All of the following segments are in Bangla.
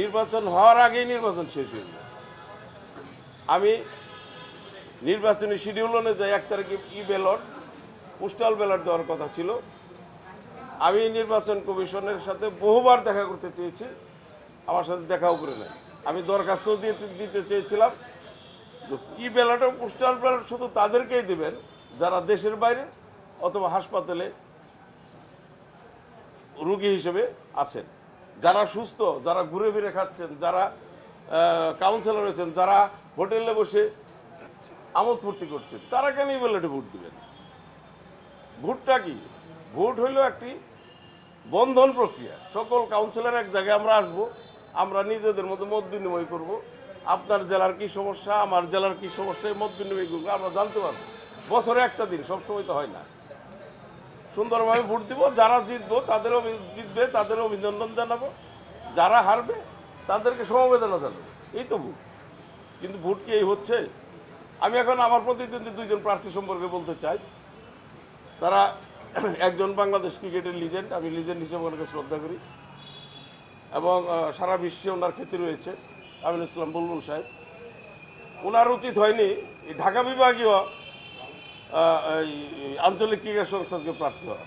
নির্বাচন হওয়ার আগেই নির্বাচন শেষ হয়ে গেছে। আমি নির্বাচনী শিডিউল অনুযায়ী 1 তারিখে ব্যালট পোস্টাল ব্যালট দেওয়ার কথা ছিল। আমি নির্বাচন কমিশনের সাথে বহুবার দেখা করতে চেয়েছি, আমার সাথে দেখাও করে নাই। আমি দরখাস্ত দিতে চেয়েছিলাম যে ব্যালট ও পোস্টাল ব্যালট শুধু তাদেরকেই দেবেন যারা দেশের বাইরে অথবা হাসপাতালে রোগী হিসেবে আছেন, যারা সুস্থ, যারা ঘুরে ফিরে খাচ্ছেন, যারা কাউন্সিলর হয়েছেন, যারা হোটেলে বসে আমোদ ফুর্তি করছেন, তারা কেন এই ব্যালটে ভোট দেবেন? ভোটটা কি? ভোট হইল একটি বন্ধন প্রক্রিয়া। সকল কাউন্সিলর এক জায়গায় আমরা আসবো, আমরা নিজেদের মধ্যে মত বিনিময় করবো। আপনার জেলার কি সমস্যা, আমার জেলার কি সমস্যা, মত বিনিময় করবো, আমরা জানতে পারবো। বছরে একটা দিন, সবসময় তো হয় না। সুন্দরভাবে ভোট দিব, যারা জিতবো তাদের অভিনন্দন জানাবো, যারা হারবে তাদেরকে সমবেদনা জানাবো, এই তো ভোট। কিন্তু ভোট কি এই হচ্ছে? আমি এখন আমার প্রতিদ্বন্দ্বী 2 জন প্রার্থী সম্পর্কে বলতে চাই। তারা একজন বাংলাদেশ ক্রিকেটের লিজেন্ড, আমি লিজেন্ড হিসেবে ওনাকে শ্রদ্ধা করি এবং সারা বিশ্বে ওনার খ্যাতি রয়েছে, আমিনুল ইসলাম বুলবুল সাহেব। ওনার উচিত হয়নি এই ঢাকা বিভাগীয় এই আঞ্চলিক ক্রীড়া সংস্থাকে প্রার্থী হওয়া।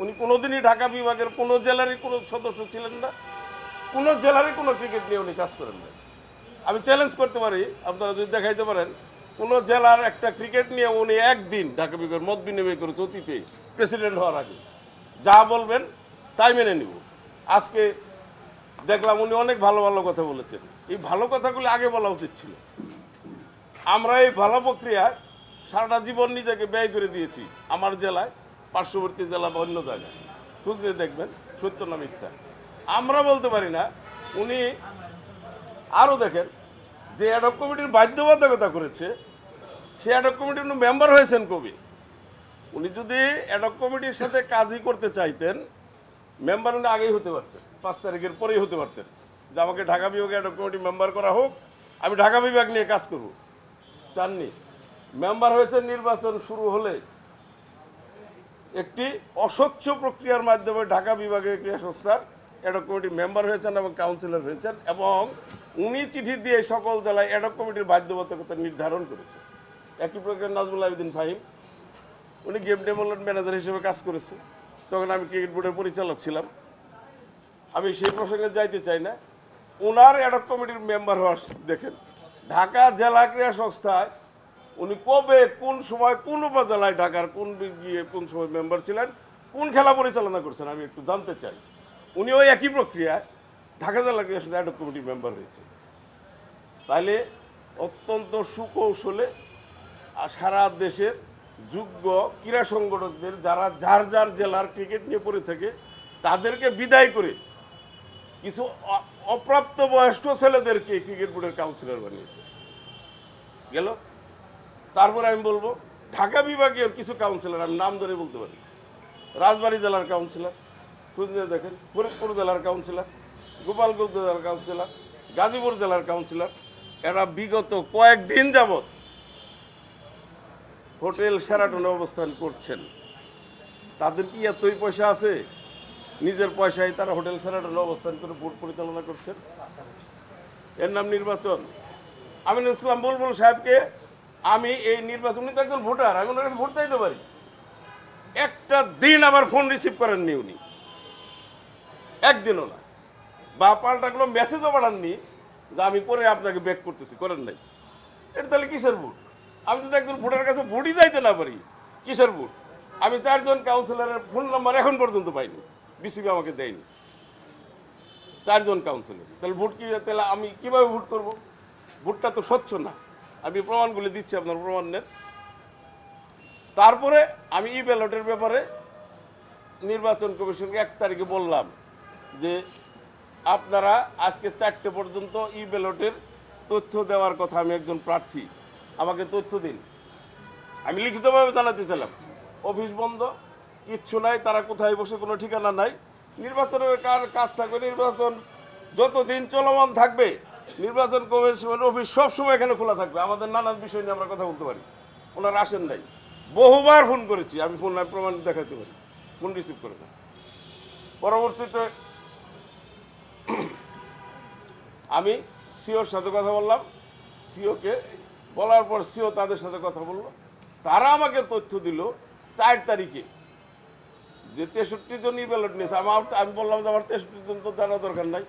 উনি কোনোদিনই ঢাকা বিভাগের কোনো জেলারই কোনো সদস্য ছিলেন না, কোনো জেলারই কোনো ক্রিকেট নিয়ে উনি কাজ করেন না। আমি চ্যালেঞ্জ করতে পারি, আপনারা যদি দেখাইতে পারেন কোনো জেলার একটা ক্রিকেট নিয়ে উনি একদিন ঢাকা বিভাগের মত বিনিময় করেছে অতীতে, প্রেসিডেন্ট হওয়ার আগে। যা বলবেন তাই মেনে নিব। আজকে দেখলাম উনি অনেক ভালো ভালো কথা বলেছেন। এই ভালো কথাগুলি আগে বলা উচিত ছিল। আমরা এই ভালো প্রক্রিয়ায় সারাটা জীবন নিজেকে ব্যয় করে দিয়েছি, আমার জেলায়, পার্শ্ববর্তী জেলা বা অন্য জায়গায়। খুঁজলে দেখবেন সত্য না মিথ্যা। আমরা বলতে পারি না। উনি আরও দেখেন যে অ্যাডহক কমিটির বাধ্যবাধকতা করেছে, সে অ্যাডহক কমিটির মেম্বার হয়েছেন কবি। উনি যদি অ্যাডহক কমিটির সাথে কাজই করতে চাইতেন, মেম্বার উনি আগেই হতে পারতেন, 5 তারিখের পরেই হতে পারতেন, যে আমাকে ঢাকা বিভাগে অ্যাডহক কমিটি মেম্বার করা হোক, আমি ঢাকা বিভাগ নিয়ে কাজ করব। চাননি। মেম্বার হয়েছে নির্বাচন শুরু হলে একটি অস্বচ্ছ প্রক্রিয়ার মাধ্যমে ঢাকা বিভাগীয় ক্রীড়া সংস্থার অ্যাডহক কমিটির মেম্বার হয়েছেন এবং কাউন্সিলর হয়েছেন, এবং উনি চিঠি দিয়ে সকল জেলায় অ্যাডহক কমিটির বাধ্যবাধকতা নির্ধারণ করেছে। একই প্রকার নাজমুল আবেদিন ফাহিম, উনি গেম ডেভেলপমেন্ট ম্যানেজার হিসেবে কাজ করেছে, তখন আমি ক্রিকেট বোর্ডের পরিচালক ছিলাম। আমি সেই প্রসঙ্গে যাইতে চাই না। ওনার অ্যাডহক কমিটির মেম্বার হওয়ার দেখেন, ঢাকা জেলা ক্রীড়া সংস্থায় উনি কবে, কোন সময়, কোন উপজেলায়, ঢাকার কোন গিয়ে কোন সময় মেম্বার ছিলেন, কোন খেলা পরিচালনা করছেন, আমি একটু জানতে চাই। উনি ওই একই প্রক্রিয়ায় ঢাকা জেলা ক্রীড়া সংস্থা অ্যাডহক কমিটির মেম্বার হয়েছে। তাইলে অত্যন্ত সুকৌশলে সারা দেশের যোগ্য ক্রীড়া সংগঠকদের, যারা যার যার জেলার ক্রিকেট নিয়ে পড়ে থাকে, তাদেরকে বিদায় করে কিছু অপ্রাপ্ত বয়স্ক ছেলেদেরকে ক্রিকেট বোর্ডের কাউন্সিলর বানিয়েছে গেল। তারপরে আমি বলবো ঢাকা বিভাগীয় কিছু কাউন্সিলর, আমি নাম ধরে বলতে পারি, রাজবাড়ী জেলার কাউন্সিলর, খুঁজে দেখেন, ফরিদপুর জেলার কাউন্সিলর, গোপালগঞ্জ জেলার কাউন্সিলর, গাজীপুর জেলার কাউন্সিলর, এরা বিগত কয়েকদিন যাবৎ হোটেল শেরাটনে অবস্থান করছেন। তাদের কি এতই পয়সা আছে? নিজের পয়সায় তারা হোটেল শেরাটনে অবস্থান করে ভোট পরিচালনা করছেন। এর নাম নির্বাচন। আমিনুল ইসলাম বুলবুল সাহেবকে আমি এই নির্বাচন, উনি তো একজন ভোটার, আমি ওনার কাছে ভোট চাইতে পারি। একটা দিন আবার ফোন রিসিভ করেননি উনি, একদিনও না। বা পাল্টা কোনো মেসেজও পাঠাননি যে আমি পরে আপনাকে ব্যাক করতেছি, করেন নাই। এটা তাহলে কিসের ভোট? আমি যদি একজন ভোটার কাছে ভোটই চাইতে না পারি, কিসের ভোট? আমি 4 জন কাউন্সিলরের ফোন নাম্বার এখন পর্যন্ত পাইনি, বিসিবি আমাকে দেয়নি। 4 জন কাউন্সিলর, তাহলে ভোট কি? তাহলে আমি কীভাবে ভোট করব? ভোটটা তো স্বচ্ছ না। আমি প্রমাণগুলি দিচ্ছি, আপনার প্রমাণ নেন। তারপরে আমি ব্যালটের ব্যাপারে নির্বাচন কমিশনকে 1 তারিখে বললাম যে আপনারা আজকে 4টে পর্যন্ত ব্যালটের তথ্য দেওয়ার কথা, আমি একজন প্রার্থী, আমাকে তথ্য দিন। আমি লিখিতভাবে জানাতে চাইলাম, অফিস বন্ধ, কিচ্ছু নাই, তারা কোথায় বসে কোনো ঠিকানা নাই। নির্বাচনের কাজ থাকবে, নির্বাচন যতদিন চলমান থাকবে নির্বাচন কমিশনের অফিস সবসময় এখানে খোলা থাকবে, আমাদের নানান বিষয় নিয়ে আমরা কথা বলতে পারি। ওনারা আসেন নাই, বহুবার ফোন করেছি, আমি ফোন প্রমাণ দেখাতে পারি, ফোন রিসিভ করে না। পরবর্তীতে আমি সিওর সাথে কথা বললাম, সিওকে বলার পর সিও তাদের সাথে কথা বললো, তারা আমাকে তথ্য দিল 4 তারিখে যে 63 জনই ব্যালট নিয়েছে। আমি বললাম যে আমার 63 জন তো জানা দরকার নাই,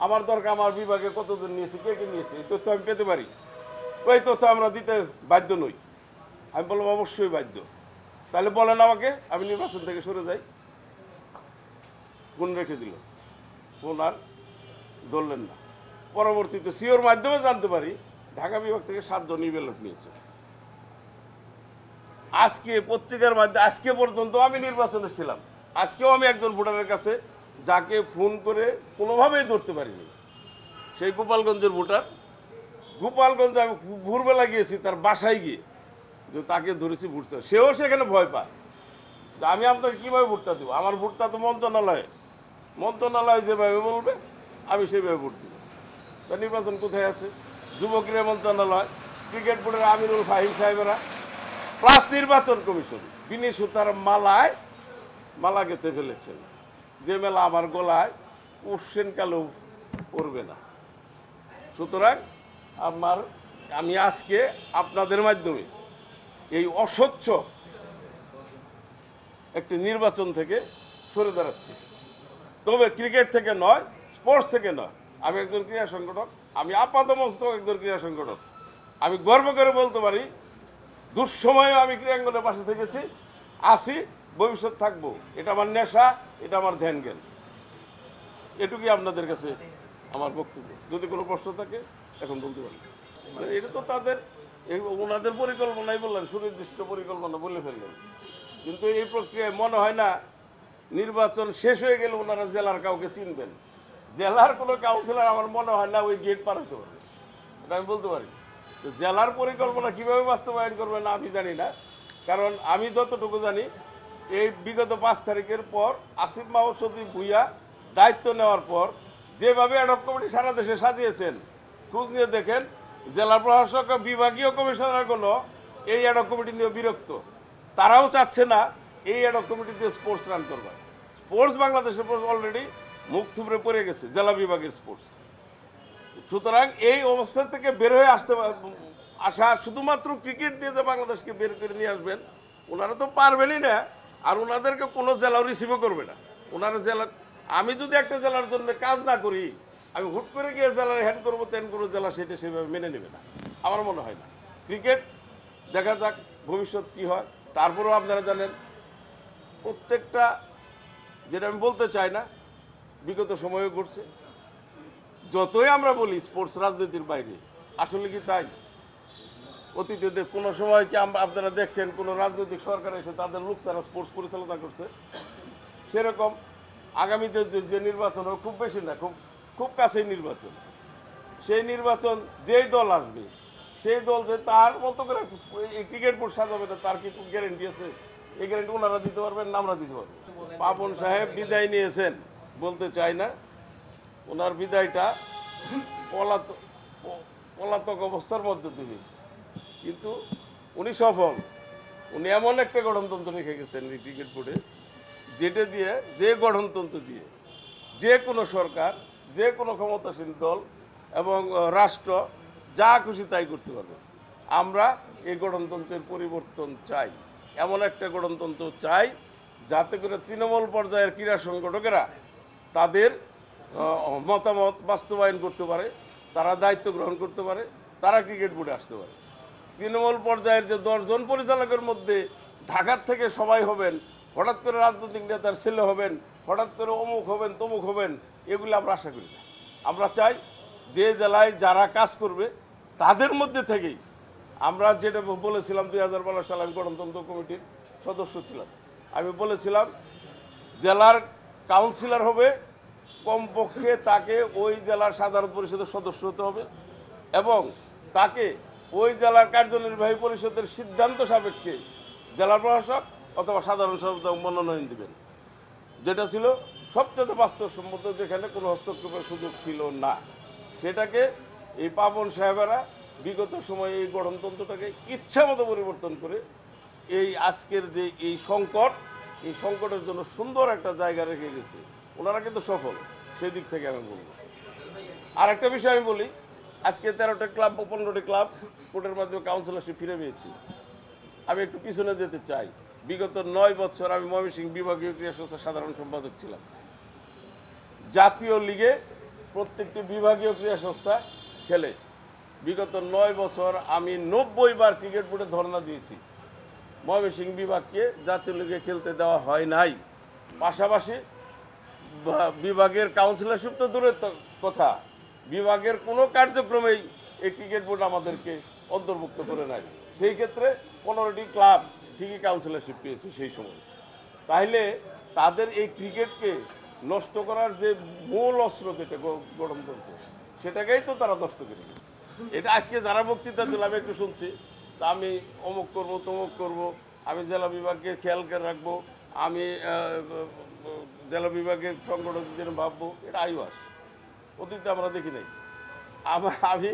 আমার দরকার আমার বিভাগে কতজন নিয়েছে, কে কে নিয়েছে, এই তথ্য আমি পেতে পারি। ওই তথ্য আমরা দিতে বাধ্য নই। আমি বললাম অবশ্যই বাধ্য, তাহলে বলেন আমাকে, আমি নির্বাচন থেকে সরে যাই। ফোন রেখে দিল, ফোন আর ধরলেন না। পরবর্তীতে সিওর মাধ্যমে জানতে পারি ঢাকা বিভাগ থেকে 7 জনই ব্যালট নিয়েছে। আজকে পত্রিকার মাধ্যমে আজকে পর্যন্ত আমি নির্বাচনে ছিলাম, আজকেও আমি একজন ভোটারের কাছে যাকে ফোন করে কোনোভাবেই ধরতে পারিনি, সেই গোপালগঞ্জের ভোটার। গোপালগঞ্জে আমি ভোরবেলা গিয়েছি তার বাসায় গিয়ে, যে তাকে ধরেছি ভোটটা, সেও সেখানে ভয় পায় যে আমি আপনাকে কীভাবে ভোটটা দেবো, আমার ভোটটা তো মন্ত্রণালয় যেভাবে বলবে আমি সেইভাবে ভোট দেবো। তা নির্বাচন কোথায় আছে? যুব ক্রীড়া মন্ত্রণালয়, ক্রিকেট বোর্ডের আমিনুল ফাহিম সাহেবেরা, প্লাস নির্বাচন কমিশন বিনি সুতার মালা গেঁথে ফেলেছেন, যে মেলা আমার গলায় কোশ্চেন কালেও পড়বে না। সুতরাং আমি আজকে আপনাদের মাধ্যমে এই অস্বচ্ছ একটি নির্বাচন থেকে সরে দাঁড়াচ্ছি। তবে ক্রিকেট থেকে নয়, স্পোর্টস থেকে নয়, আমি একজন ক্রীড়া সংগঠক, আমি আপাতমস্তক একজন ক্রীড়া সংগঠক। আমি গর্ব করে বলতে পারি দুঃসময়েও আমি ক্রীড়াঙ্গনের পাশে থেকেছি, আসি, ভবিষ্যৎ থাকবো। এটা আমার নেশা, এটা আমার ধ্যান জ্ঞান। এটুকুই আপনাদের কাছে আমার বক্তব্য। যদি কোনো প্রশ্ন থাকে এখন বলতে পারি। এটা তো ওনাদের পরিকল্পনাই বললেন, সুনির্দিষ্ট পরিকল্পনা বলে ফেললেন, কিন্তু এই প্রক্রিয়ায় মনে হয় না নির্বাচন শেষ হয়ে গেলে ওনারা জেলার কাউকে চিনবেন। জেলার কোনো কাউন্সিলর আমার মনে হয় না ওই গেট পার হতে পারে, এটা আমি বলতে পারি। তো জেলার পরিকল্পনা কীভাবে বাস্তবায়ন করবেন আমি জানি না, কারণ আমি যতটুকু জানি এই বিগত 5 তারিখের পর আসিফ মাহমুদ সচিব ভূঁইয়া দায়িত্ব নেওয়ার পর যেভাবে অ্যাডহক কমিটি সারা দেশে সাজিয়েছেন, খোঁজ নিয়ে দেখেন জেলা প্রশাসক বিভাগীয় কমিশনারগুলো এই অ্যাডহক কমিটি নিয়ে বিরক্ত। তারাও চাচ্ছে না এই অ্যাডহক কমিটি দিয়ে স্পোর্টস রান করবে। স্পোর্টস বাংলাদেশের অলরেডি মুখ থুবড়ে পড়ে গেছে জেলা বিভাগের স্পোর্টস। সুতরাং এই অবস্থা থেকে বের হয়ে আসা শুধুমাত্র ক্রিকেট দিয়ে যে বাংলাদেশকে বের করে নিয়ে আসবেন ওনারা তো পারবেনই না, আর ওনাদেরকে কোনো জেলাও রিসিভও করবে না। ওনারা আমি যদি একটা জেলার জন্য কাজ না করি, আমি হুট করে গিয়ে জেলার হ্যান্ড করবো ত্যান করবো, জেলা সেটা সেভাবে মেনে নেবে না, আমার মনে হয় না। ক্রিকেট দেখা যাক ভবিষ্যৎ কি হয়। তারপরেও আপনারা জানেন প্রত্যেকটা, যেটা আমি বলতে চাই না, বিগত সময়ে ঘটছে। যতই আমরা বলি স্পোর্টস রাজনীতির বাইরে, আসলে কি তাই? অতীতে কোনো সময় কি আপনারা দেখছেন কোনো রাজনৈতিক সরকার এসে তাদের লোক ছাড়া স্পোর্টস পরিচালনা করছে? সেরকম আগামীতে যে নির্বাচন হবে, খুব বেশি না, খুব কাছেই নির্বাচন, সেই নির্বাচন যেই দল আসবে সেই দল যে তার মতো করে এই ক্রিকেট বোর্ড সাজাবে না, তার কি গ্যারেন্টি আছে? এই গ্যারেন্টি ওনারা দিতে পারবেন না, আমরা দিতে পারবো। পাপন সাহেব বিদায় নিয়েছেন বলতে চাই না, ওনার বিদায়টা পলাতক অবস্থার মধ্যে দিয়ে হয়েছে, কিন্তু উনি সফল। উনি এমন একটা গঠনতন্ত্র রেখে গেছেন এই ক্রিকেট বোর্ডে, যেটা দিয়ে, যে গঠনতন্ত্র দিয়ে যে কোনো সরকার, যে কোনো ক্ষমতাসীন দল এবং রাষ্ট্র যা খুশি তাই করতে পারবে। আমরা এই গঠনতন্ত্রের পরিবর্তন চাই, এমন একটা গঠনতন্ত্র চাই যাতে করে তৃণমূল পর্যায়ের ক্রীড়া সংগঠকেরা তাদের মতামত বাস্তবায়ন করতে পারে, তারা দায়িত্ব গ্রহণ করতে পারে, তারা ক্রিকেট বোর্ডে আসতে পারে। তৃণমূল পর্যায়ের যে 10 জন পরিচালকের মধ্যে ঢাকার থেকে সবাই হবেন, হঠাৎ করে রাজনৈতিক নেতার ছেলে হবেন, হঠাৎ করে অমুক হবেন তমুক হবেন, এগুলো আমরা আশা করি না। আমরা চাই যে জেলায় যারা কাজ করবে তাদের মধ্যে থেকেই, আমরা যেটা বলেছিলাম 2012 সালে আমি গণতন্ত্র কমিটির সদস্য ছিলাম, আমি বলেছিলাম জেলার কাউন্সিলর হবে কমপক্ষে তাকে ওই জেলার সাধারণ পরিষদের সদস্য হতে হবে এবং তাকে ওই জেলার কার্যনির্বাহী পরিষদের সিদ্ধান্ত সাপেক্ষে জেলা প্রশাসক অথবা সাধারণ সম্পাদক মনোনয়ন দিবেন, যেটা ছিল সবচেয়ে বাস্তবসম্মত, যেখানে কোনো হস্তক্ষেপের সুযোগ ছিল না। সেটাকে এই পাপন সাহেবেরা বিগত সময়ে এই গঠনতন্ত্রটাকে ইচ্ছা মতো পরিবর্তন করে এই আজকের যে এই সংকটের জন্য সুন্দর একটা জায়গা রেখে গেছে। ওনারা কিন্তু সফল, সেই দিক থেকে আমি বলব। আর একটা বিষয় আমি বলি, আজকে 13টা ক্লাব বা 15টি ক্লাব কোর্টের মাধ্যমে কাউন্সিলরশিপ ফিরে পেয়েছি। আমি একটু পিছনে যেতে চাই। বিগত 9 বছর আমি ময়মনসিংহ বিভাগীয় ক্রীড়া সংস্থার সাধারণ সম্পাদক ছিলাম। জাতীয় লিগে প্রত্যেকটি বিভাগীয় ক্রীড়া সংস্থা খেলে। বিগত 9 বছর আমি 90 বার ক্রিকেট বোর্ডে ধর্ণা দিয়েছি। ময়মনসিংহ বিভাগকে জাতীয় লিগে খেলতে দেওয়া হয় নাই। পাশাপাশি বিভাগের কাউন্সিলরশিপ তো দূরের কথা, বিভাগের কোনো কার্যক্রমেই এই ক্রিকেট বোর্ড আমাদেরকে অন্তর্ভুক্ত করে নাই। সেই ক্ষেত্রে 15টি ক্লাব ঠিকই কাউন্সিলরশিপ পেয়েছে সেই সময়। তাহলে তাদের এই ক্রিকেটকে নষ্ট করার যে মূল অস্ত্র যেটা গণতন্ত্র, সেটাকেই তো তারা নষ্ট করে গেছে। এটা আজকে যারা বক্তৃতা দিল আমি একটু শুনছি, তা আমি অমুক করব তমুক করব, আমি জেলা বিভাগকে খেয়াল করে রাখবো, আমি জেলা বিভাগের সংগঠকদের ভাববো। এটা আইওয়াস, অতীতে আমরা দেখি নাই। আমি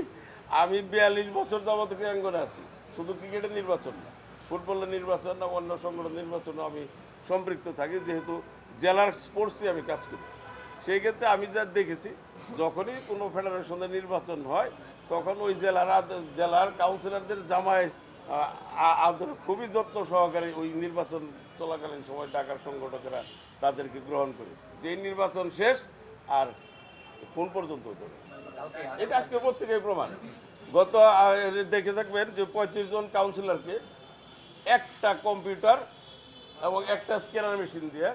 আমি 42 বছর যাবত ক্রীড়াঙ্গনে আছি, শুধু ক্রিকেটের নির্বাচন না, ফুটবলের নির্বাচন না, অন্য সংগঠন নির্বাচনে আমি সম্পৃক্ত থাকি, যেহেতু জেলার স্পোর্টসে আমি কাজ করি। সেই ক্ষেত্রে আমি যা দেখেছি, যখনই কোনো ফেডারেশনের নির্বাচন হয় তখন ওই জেলার কাউন্সিলরদের জামায় খুবই যত্ন সহকারে ওই নির্বাচন চলাকালীন সময় ঢাকার সংগঠকেরা তাদেরকে গ্রহণ করে, যে নির্বাচন শেষ আর কোন পর্যন্ত ধরে। এটা আজকে পত্রিকায় প্রমাণ। গত দেখে থাকবেন যে 35 জন কাউন্সিলরকে একটা কম্পিউটার এবং একটা স্ক্যানার মেশিন দিয়ে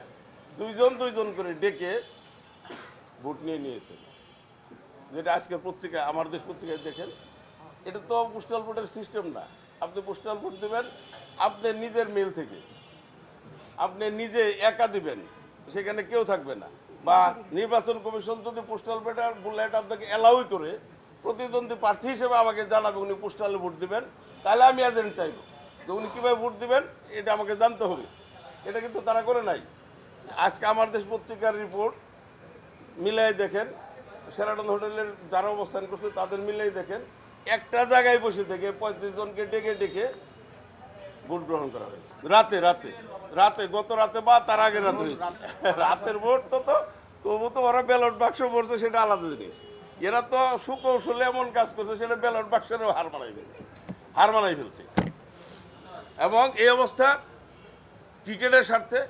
দুইজন করে ডেকে ভোট নিয়েছেন, যেটা আজকের পত্রিকায়, আমার দেশ পত্রিকায় দেখেন। এটা তো পোস্টাল ভোটের সিস্টেম না। আপনি পোস্টাল ভোট দেবেন আপনি নিজের মেল থেকে, আপনি নিজে একা দিবেন, সেখানে কেউ থাকবে না। বা নির্বাচন কমিশন যদি পোস্টাল ব্যালট আপনাকে অ্যালাউই করে, প্রতিদ্বন্দ্বী প্রার্থী হিসেবে আমাকে জানাবে উনি পোস্টালে ভোট দিবেন, তাহলে আমি এজেন্ট চাইব যে উনি কীভাবে ভোট দিবেন এটা আমাকে জানতে হবে। এটা কিন্তু তারা করে নাই। আজকে আমার দেশ পত্রিকার রিপোর্ট মিলাই দেখেন, শেরাটন হোটেলের যারা অবস্থান করছে তাদের মিলাই দেখেন, একটা জায়গায় বসে থেকে 35 জনকে ডেকে ভোট গ্রহণ করা হয়েছে। রাতে গত রাতে বা তার আগের রাতে হয়েছে। রাতের ভোট তবু তো ওরা ব্যালট বাক্স পড়ছে, সেটা আলাদা জিনিস। এরা তো সুকৌশলে এমন কাজ করছে, সেটা ব্যালট বাক্সেরও হার মানাই ফেলছে। এবং এই অবস্থা ক্রিকেটের স্বার্থে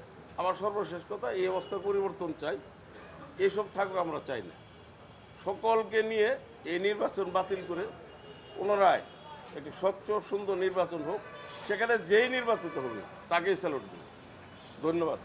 আমার সর্বশেষ কথা, এই অবস্থার পরিবর্তন চাই। এসব থাকবে আমরা চাই না। সকলকে নিয়ে এই নির্বাচন বাতিল করে পুনরায় একটি স্বচ্ছ সুন্দর নির্বাচন হোক, সেখানে যেই নির্বাচিত হবে তাকেই স্যালুট দিই। ধন্যবাদ।